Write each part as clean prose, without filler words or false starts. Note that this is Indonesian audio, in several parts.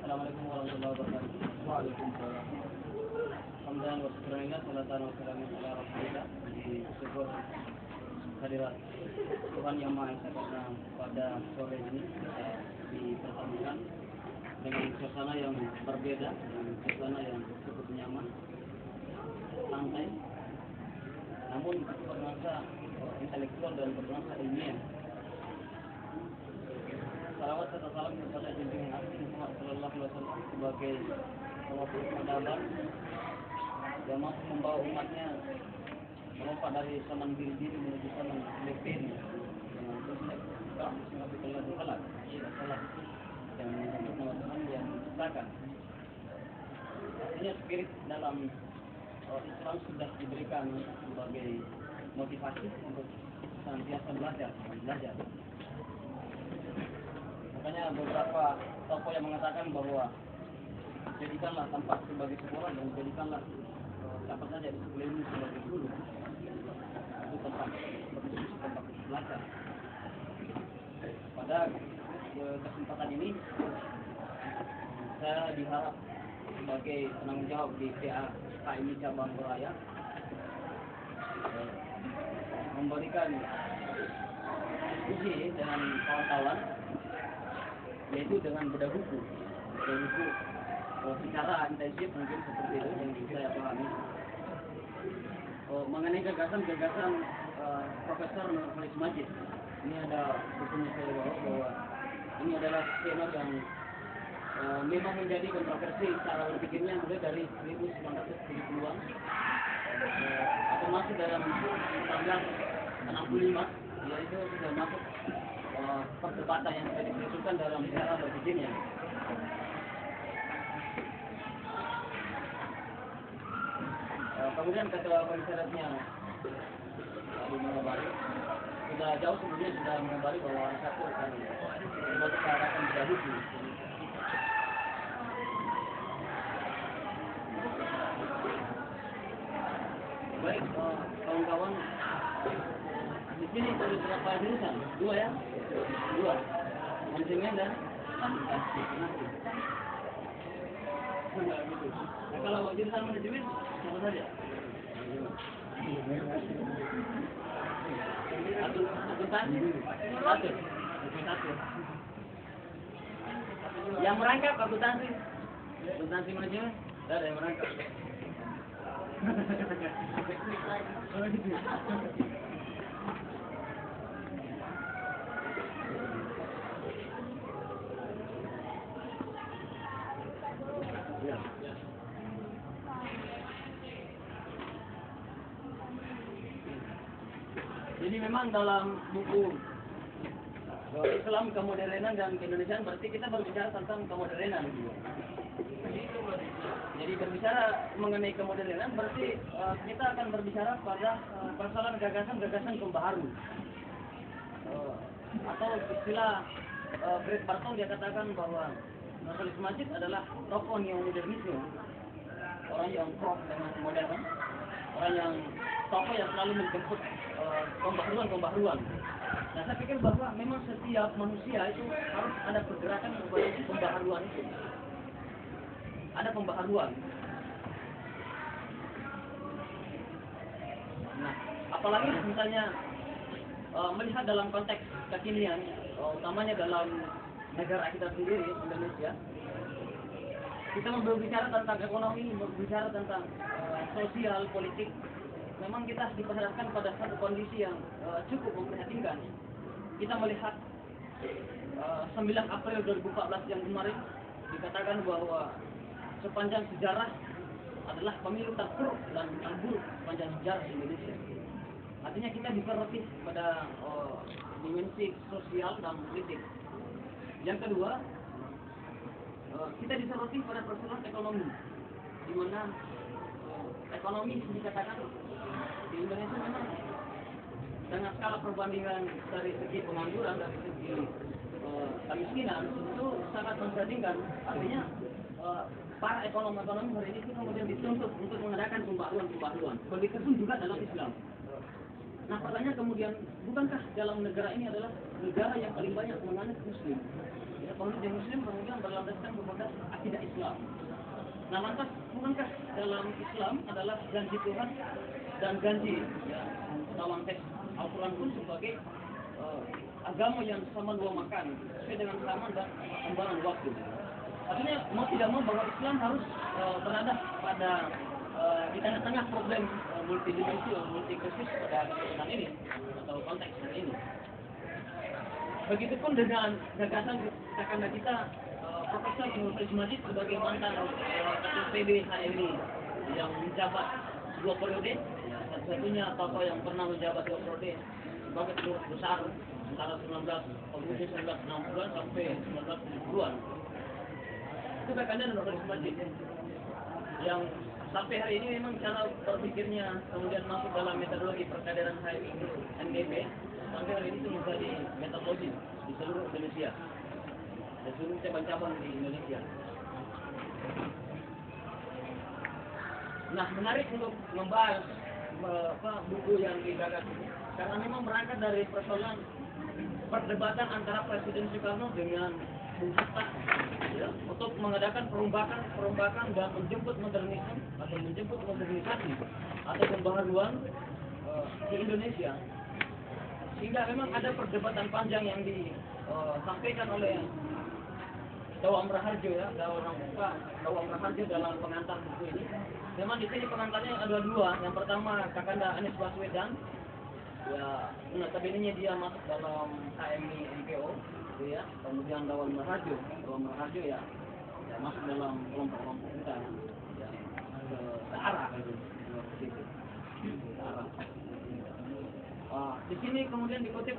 Assalamualaikum warahmatullahi wabarakatuh. Waalaikumsalam. Alhamdulillah wassalatu wassalamu ala Rasulillah. Di syukur hadirat Tuhan Yang Maha Esa karena pada sore ini kita dipertemukan dengan suasana yang berbeda, dengan suasana yang cukup nyaman, santai, namun bernuansa intelektual dan bernuansa ilmiah. Salawat serta salam kepada junjungan Nabi Muhammad Sallallahu Alaihi Wasallam sebagai pewakil peradaban yang mampu membawa umatnya melompat dari zaman diri menuju zaman diri dengan konsep salah dan untuk nama Tuhan yang menciptakan. Artinya spirit dalam Islam sudah diberikan sebagai motivasi untuk senantiasa belajar. Makanya beberapa tokoh yang mengatakan bahwa jadikanlah tempat sebagai sekolah dan jadikanlah tempat saja di sekeliling sebagai guru. Itu tempat berdiskusi, tempat belajar. Pada kesempatan ini saya diharap sebagai penanggung jawab di PA KMI Cabang Beraya memberikan diskusi dengan kawan-kawan, yaitu dengan bedah buku secara intensif mungkin seperti itu yang saya pahami mengenai gagasan Profesor Nurholis Majid. Ini ada bukunya saya bawa bahwa ini adalah tema yang memang menjadi kontroversi cara berpikirnya mulai dari 1970-an atau masuk dalam 1965, yaitu sudah masuk perdebatan yang sudah diperlukan dalam cara berpikirnya. Kemudian ketua komisarisnya Abu mengabari sudah jauh sebelumnya sudah mengabari bahwa satu akan membuat keadaan berlaku. Baik, kawan-kawan, di sini ada berapa jurusan? Dua ya? Dua. Manajemen dan administrasi. Enggak gitu. Nah, kalau jurusan manajemen apa saja? Akuntansi. Satu. Yang merangkap akuntansi manajemen, ada yang merangkap. Jadi memang dalam buku Islam, Kemodernan dan Keindonesiaan berarti kita berbicara tentang kemodernan. Jadi berbicara mengenai kemodernan berarti kita akan berbicara pada persoalan gagasan pembaharu. Atau istilah Fred Barton dia katakan bahwa Nurholis Majid adalah tokoh neomodernisme, orang yang pro dengan modern, orang yang tokoh yang selalu menjemput pembaharuan. Nah, saya pikir bahwa memang setiap manusia itu harus ada pergerakan kepada pembaharuan itu. Ada pembaharuan. Nah, apalagi misalnya melihat dalam konteks kekinian, utamanya dalam negara kita sendiri, Indonesia, kita berbicara tentang ekonomi, berbicara tentang sosial, politik. Memang kita diperhadapkan pada satu kondisi yang cukup memprihatinkan. Kita melihat 9 April 2014 yang kemarin dikatakan bahwa sepanjang sejarah adalah pemilu terburuk dan terburuk sepanjang sejarah Indonesia. Artinya kita disoroti pada dimensi sosial dan politik. Yang kedua, kita disoroti pada persoalan ekonomi, di mana ekonomi dikatakan di Indonesia memang dengan skala perbandingan dari segi pengangguran, dari segi kemiskinan itu sangat memprihatinkan. Artinya para ekonomi hari ini kemudian dituntut untuk mengadakan pembaharuan. Begitu pun juga dalam Islam. Nah pertanyaan kemudian, bukankah dalam negara ini adalah negara yang paling banyak menganut Muslim? Ya, penganut Muslim kemudian berlandaskan kepada akidah Islam. Nah lantas, bukankah dalam Islam adalah janji Tuhan dan janji ya, dalam teks Al-Quran pun sebagai agama yang sama dua makan, sesuai dengan zaman dan perkembangan waktu. Artinya mau tidak mau bahwa Islam harus berada pada di tengah-tengah problem multidimensi atau multikrisis pada kesempatan ini atau konteks hari ini. Begitupun dengan gagasan kakanda kita Profesor Nurul Majid sebagai mantan ketua PB HMI yang menjabat 2 periode, ya, satu-satunya tokoh yang pernah menjabat 2 periode sebagai pengurus besar antara 1960-an sampai 1970-an. Itu kakanda Nurul Majid yang sampai hari ini memang cara berpikirnya kemudian masuk dalam metodologi perkaderan HMI NDP. Sampai hari ini itu menjadi metodologi di seluruh Indonesia dan seluruh cabang-cabang di Indonesia. Nah, menarik untuk membahas buku yang digagas ini karena memang berangkat dari persoalan perdebatan antara Presiden Soekarno dengan Bung Hatta ya, untuk mengadakan perombakan dan menjemput modernisme atau menjemput modernisasi atau pembaharuan di Indonesia. Sehingga memang ada perdebatan panjang yang disampaikan oleh Dawam Raharjo ya, Dawam Raharjo dalam pengantar buku ini. Memang di sini pengantarnya ada 2. Yang pertama Kakanda Anies Baswedan, ya notabene dia masuk dalam HMI NPO, gitu ya. Kemudian Dawam Raharjo ya masuk dalam kelompok-kelompok kita, ya searah gitu, searah. Di sini kemudian dikutip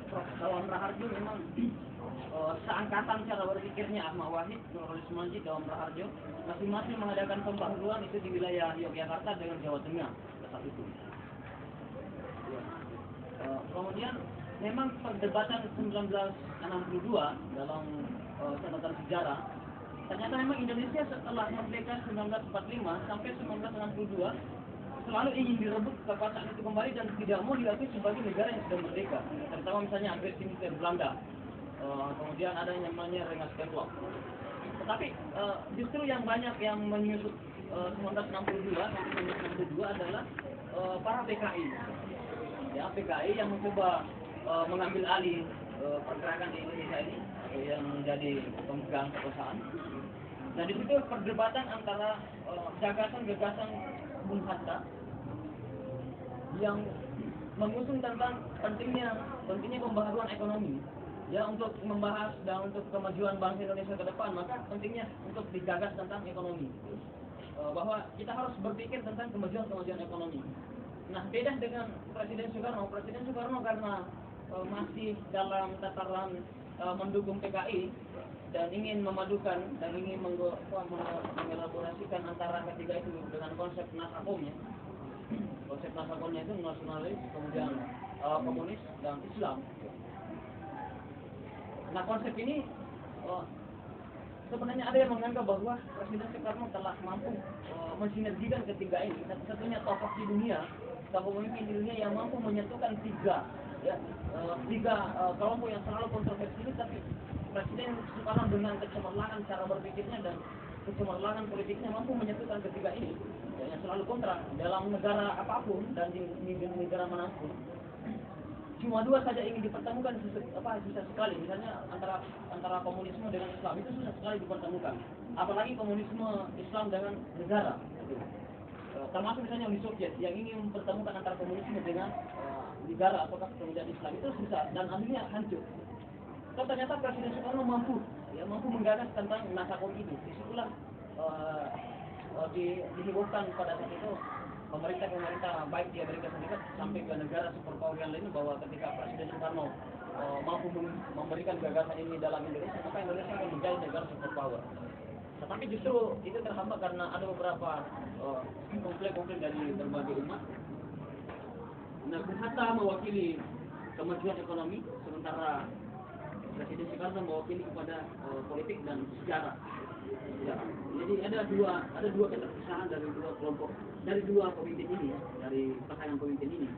Prof. Dawam Raharjo memang seangkatan cara berpikirnya Ahmad Wahid, Nurul Majid, Dawam Raharjo masing-masing mengadakan pembaharuan itu di wilayah Yogyakarta dengan Jawa Tengah saat itu. Ya. Kemudian memang perdebatan 1962 dalam catatan sejarah ternyata memang Indonesia setelah merdeka 1945 sampai 1962 selalu ingin direbut kekuasaan itu kembali dan tidak mau diakui sebagai negara yang sudah merdeka. Terutama misalnya agresi militer Belanda. Kemudian ada yang namanya Rengas Dengklok. Tetapi justru yang banyak yang menyusut 1962 sampai 1962 adalah para PKI. Ya, PKI yang mencoba mengambil alih pergerakan di Indonesia ini yang menjadi pemegang kekuasaan. Dan di situ perdebatan antara gagasan-gagasan Bung Hatta yang mengusung tentang pentingnya pembaharuan ekonomi. Ya, untuk membahas dan untuk kemajuan bangsa Indonesia ke depan, maka pentingnya untuk digagas tentang ekonomi. Bahwa kita harus berpikir tentang kemajuan ekonomi. Nah, beda dengan Presiden Soekarno karena masih dalam tataran mendukung PKI dan ingin memadukan dan ingin mengelaborasikan antara ketiga itu dengan konsep nasakomnya. Konsep nasakomnya itu nasionalis, kemudian komunis dan Islam. Nah, konsep ini sebenarnya ada yang menganggap bahwa Presiden Soekarno telah mampu mensinergikan ketiga ini. Satu-satunya tokoh di dunia, tokoh pemimpin di dunia yang mampu menyatukan tiga kelompok yang selalu kontroversial, tapi Presiden Soekarno dengan kecemerlangan cara berpikirnya dan kecemerlangan politiknya mampu menyatukan ketiga ini yang selalu kontra dalam negara apapun dan di negara manapun. Cuma 2 saja ingin dipertemukan susah sekali. Misalnya antara komunisme dengan Islam itu susah sekali dipertemukan. Apalagi komunisme Islam dengan negara. Termasuk misalnya Uni Soviet yang ingin mempertemukan antara komunisme dengan negara apakah kemudian Islam itu susah dan akhirnya hancur. So, ternyata Presiden Soekarno mampu menggagas tentang nasakom itu. Disitulah dihebohkan pada saat itu pemerintah baik di Amerika Serikat sampai ke negara superpower yang lain bahwa ketika Presiden Soekarno mampu memberikan gagasan ini dalam Indonesia, maka Indonesia akan menjadi negara superpower. Tetapi justru itu terhambat karena ada beberapa konflik-konflik dari berbagai umat. Nah, Bung Hatta mewakili kemajuan ekonomi, sementara Presiden Soekarno mewakili kepada politik dan sejarah. Ya, jadi ada dua keterpisahan dari dua kelompok, dari dua pemimpin ini, dari pasangan pemimpin ini.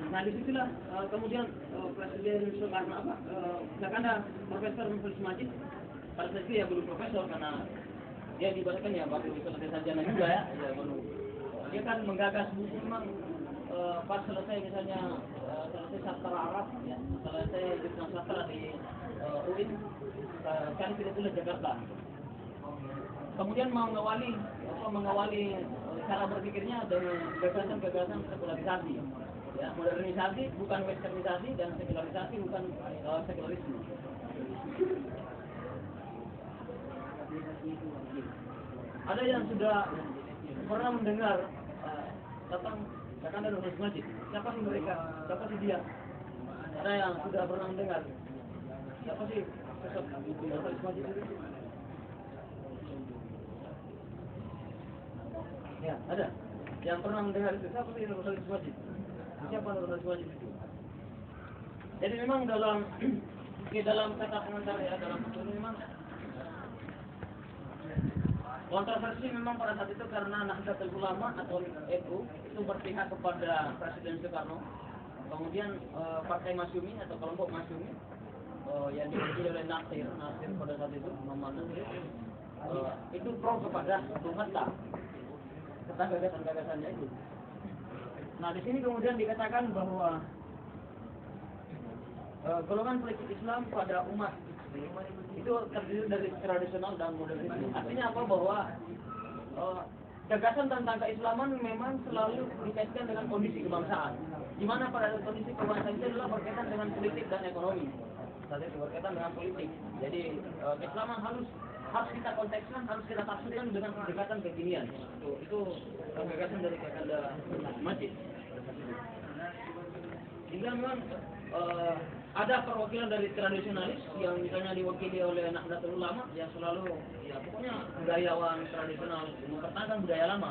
Nah, disitulah kemudian Presiden Soekarno ada Profesor Mukhlis Majid, pada saat itu ya belum profesor karena dia diibaratkan ya baru selesai sarjana juga ya baru. Dia kan menggagas buku memang pas selesai misalnya selesai sastra Arab ya, selesai jurusan sastra di UIN kan tidak tulis Jakarta. Kemudian mengawali cara berpikirnya dengan gagasan-gagasan sekularisasi, ya, modernisasi bukan westernisasi dan sekularisasi bukan sekularisme. Ada yang sudah pernah mendengar tentang Kakanda Mukhlis Majid? Siapa sih mereka? Siapa sih dia? Ada yang sudah pernah mendengar? Siapa sih sosok Mukhlis Majid itu? Ya, ada. Yang pernah mendengar itu siapa sih Mukhlis Majid? Siapa Mukhlis Majid itu? Jadi memang dalam kata pengantar ya, dalam buku ini memang kontroversi memang pada saat itu karena Nahdlatul Ulama atau NU itu berpihak kepada Presiden Soekarno. Kemudian Partai Masyumi atau kelompok Masyumi yang dipimpin oleh Nasir pada saat itu, Muhammad Nasir, itu pro kepada Bung Hatta tentang gagasan-gagasannya itu. Nah, di sini kemudian dikatakan bahwa golongan politik Islam pada umat itu terdiri dari tradisional dan modernisme. Artinya apa? Bahwa gagasan tentang keislaman memang selalu dikaitkan dengan kondisi kebangsaan. Di mana pada kondisi kebangsaan itu adalah berkaitan dengan politik dan ekonomi. Tadi berkaitan dengan politik. Jadi keislaman harus kita kontekskan, harus kita tafsirkan dengan pendekatan kekinian. Itu gagasan dari Kakanda Majid. Hingga memang ada perwakilan dari tradisionalis yang misalnya diwakili oleh Nahdlatul Ulama yang selalu ya pokoknya budayawan tradisional mempertahankan budaya lama.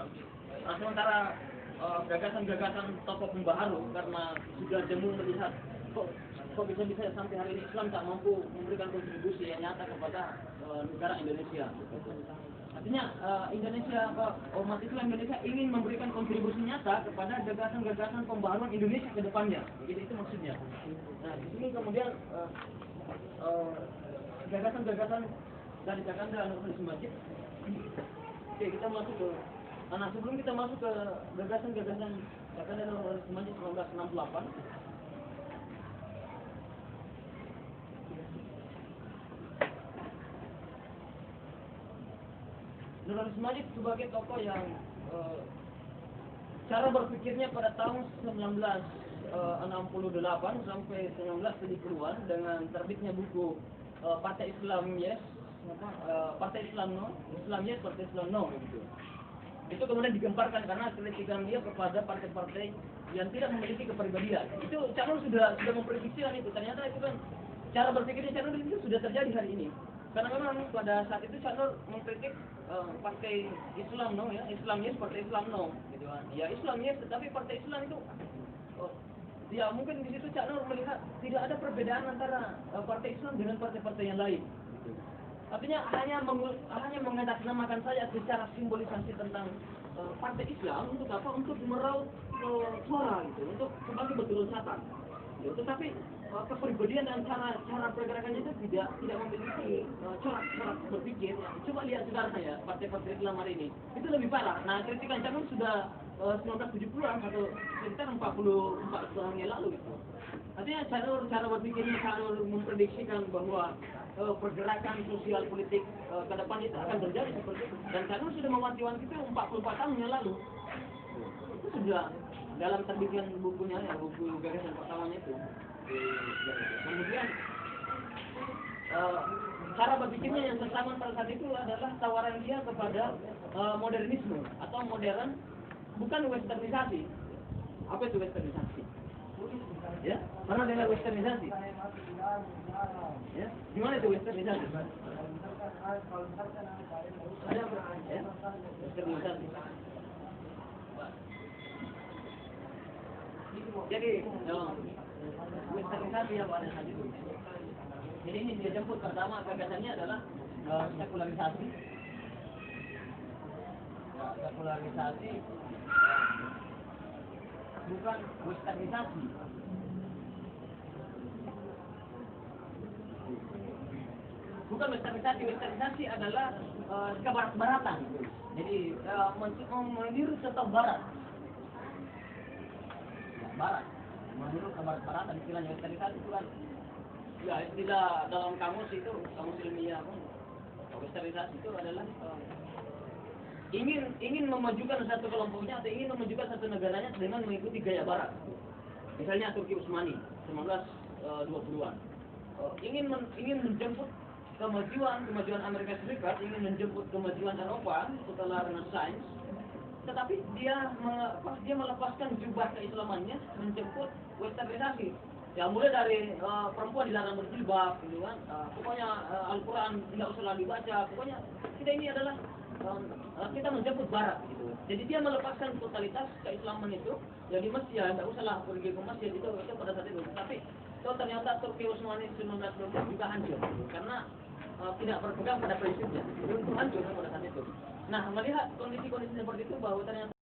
Nah, sementara gagasan-gagasan tokoh pembaharu karena sudah jemu melihat kok bisa sampai hari ini Islam tak mampu memberikan kontribusi yang nyata kepada negara Indonesia. Artinya Indonesia umat Islam Indonesia ingin memberikan kontribusi nyata kepada gagasan-gagasan pembaharuan Indonesia ke depannya. Jadi itu maksudnya. Nah, di sini kemudian gagasan-gagasan dari Kakanda Mukhlis Majid. Oke, kita masuk ke sebelum kita masuk ke gagasan-gagasan Kakanda Mukhlis Majid 1968. Mukhlis Majid sebagai tokoh yang cara berpikirnya pada tahun 1968 sampai 1970-an dengan terbitnya buku Partai Islam Yes, Partai Islam No, Islam Yes, Partai Islam No gitu. Itu kemudian digemparkan karena kritikan dia kepada partai-partai yang tidak memiliki kepribadian. Itu Cak Nur sudah memprediksikan itu. Ternyata itu kan cara berpikirnya Cak Nur itu sudah terjadi hari ini. Karena memang pada saat itu Cak Nur mengkritik Partai Islam No ya, Islam Yes, Partai Islam No gitu kan. Ya Islam Yes, tetapi Partai Islam itu ya mungkin di situ Cak Nur melihat tidak ada perbedaan antara Partai Islam dengan partai-partai yang lain. Gitu. Artinya hanya mengatasnamakan saja secara simbolisasi tentang Partai Islam untuk apa? Untuk meraup suara gitu, untuk sebagai betul syatan. Ya, tetapi kepribadian dan cara pergerakannya itu tidak memiliki corak berpikir. Ya. Coba lihat saudara saya partai-partai Islam hari ini itu lebih parah. Nah, kritikan Cak Nur sudah 1970-an atau sekitar 44 tahun yang lalu gitu. Artinya cara berpikirnya Cak Nur memprediksikan bahwa pergerakan sosial politik ke depan itu akan terjadi seperti itu. Dan Cak Nur sudah mewanti-wanti itu 44 tahun yang lalu. Itu sudah dalam terbitan bukunya ya, buku gagasan pertamanya itu. Kemudian cara berpikirnya yang bersama pada saat itu adalah tawaran dia kepada modernisme atau modern, bukan westernisasi. Apa itu westernisasi? Ya, mana dengan westernisasi? Ya, gimana itu westernisasi? Ada apa? Ya, westernisasi. Jadi, westernisasi yang pada saat itu. Jadi ini dia jemput pertama gagasannya adalah sekularisasi. Ya, sekularisasi bukan westernisasi. Bukan westernisasi. Westernisasi adalah kebarat-baratan. Jadi meniru contoh barat. Ya, barat. Meniru kebarat-baratan istilahnya westernisasi itu kan. Ya, istilah dalam kamus itu, kamus ilmiah pun, westernisasi itu adalah ingin memajukan satu kelompoknya atau ingin memajukan satu negaranya dengan mengikuti gaya barat. Misalnya Turki Utsmani 1920-an. Ingin menjemput kemajuan Amerika Serikat, ingin menjemput kemajuan Eropa setelah Renaissance, tetapi dia melepaskan jubah keislamannya, menjemput westernisasi. Ya, mulai dari perempuan dilarang berjilbab, gitu kan. Pokoknya Al-Quran tidak usah lagi baca. Pokoknya kita ini adalah kita menjemput barat, gitu. Jadi dia melepaskan totalitas keislaman itu. Ya di masjid, ya tidak usahlah pergi ke masjid itu pada saat itu. Tapi ternyata Turki Utsmani 1920 juga hancur, karena tidak berpegang pada prinsipnya. Itu hancur pada saat itu. Nah, melihat kondisi-kondisi seperti itu bahwa ternyata